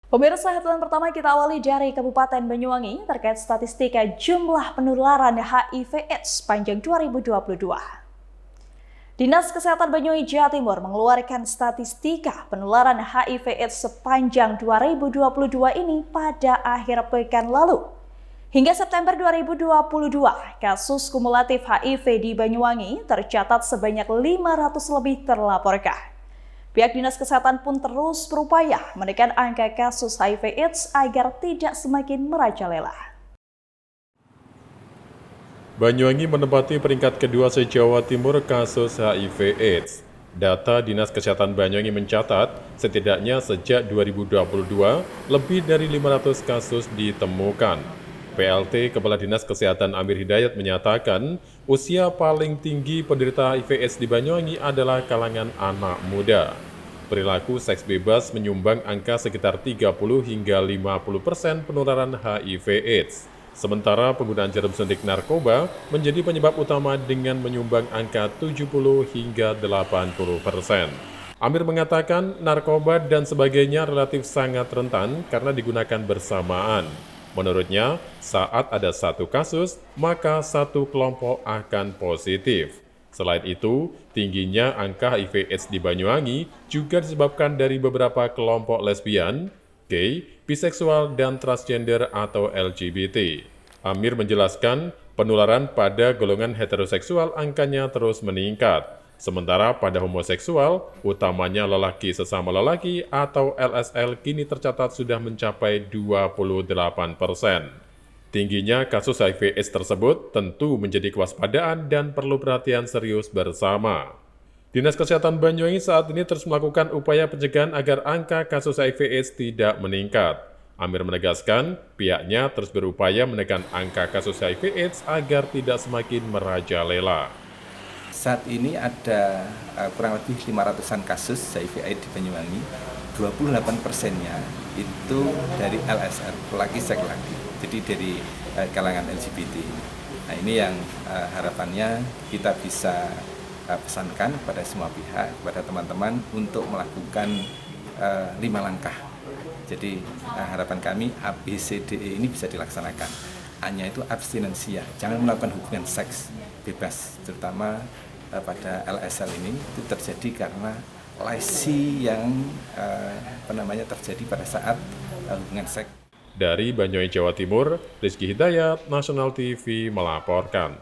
Pemirsa, headline pertama kita awali dari Kabupaten Banyuwangi terkait statistika jumlah penularan HIV/AIDS sepanjang 2022. Dinas Kesehatan Banyuwangi, Jawa Timur mengeluarkan statistika penularan HIV/AIDS sepanjang 2022 ini pada akhir pekan lalu. Hingga September 2022, kasus kumulatif HIV di Banyuwangi tercatat sebanyak 500 lebih terlaporkan. Pihak Dinas Kesehatan pun terus berupaya menekan angka kasus HIV/AIDS agar tidak semakin merajalela. Banyuwangi menempati peringkat kedua se-Jawa Timur kasus HIV/AIDS. Data Dinas Kesehatan Banyuwangi mencatat, setidaknya sejak 2022, lebih dari 500 kasus ditemukan. PLT Kepala Dinas Kesehatan Amir Hidayat menyatakan, usia paling tinggi penderita HIV/AIDS di Banyuwangi adalah kalangan anak muda. Perilaku seks bebas menyumbang angka sekitar 30 hingga 50% penularan HIV/AIDS. Sementara penggunaan jarum suntik narkoba menjadi penyebab utama dengan menyumbang angka 70 hingga 80%. Amir mengatakan narkoba dan sebagainya relatif sangat rentan karena digunakan bersamaan. Menurutnya, saat ada satu kasus, maka satu kelompok akan positif. Selain itu, tingginya angka HIV/AIDS di Banyuwangi juga disebabkan dari beberapa kelompok lesbian, gay, biseksual, dan transgender atau LGBT. Amir menjelaskan, penularan pada golongan heteroseksual angkanya terus meningkat. Sementara pada homoseksual, utamanya lelaki sesama lelaki atau LSL kini tercatat sudah mencapai 28%. Tingginya kasus HIV/AIDS tersebut tentu menjadi kewaspadaan dan perlu perhatian serius bersama. Dinas Kesehatan Banyuwangi saat ini terus melakukan upaya pencegahan agar angka kasus HIV/AIDS tidak meningkat. Amir menegaskan, pihaknya terus berupaya menekan angka kasus HIV/AIDS agar tidak semakin merajalela. Saat ini ada kurang lebih 500-an kasus HIV/AIDS di Banyuwangi, 28%-nya itu dari LSR, laki-laki. Jadi dari kalangan LGBT. Nah ini yang harapannya kita bisa pesankan kepada semua pihak, kepada teman-teman untuk melakukan 5 langkah. Jadi harapan kami ABCDE ini bisa dilaksanakan. A-nya itu abstinensia, jangan melakukan hubungan seks bebas, terutama pada LSL ini itu terjadi karena lesi yang terjadi pada saat hubungan seks. Dari Banyuwangi, Jawa Timur, Rizky Hidayat, Nasional TV melaporkan.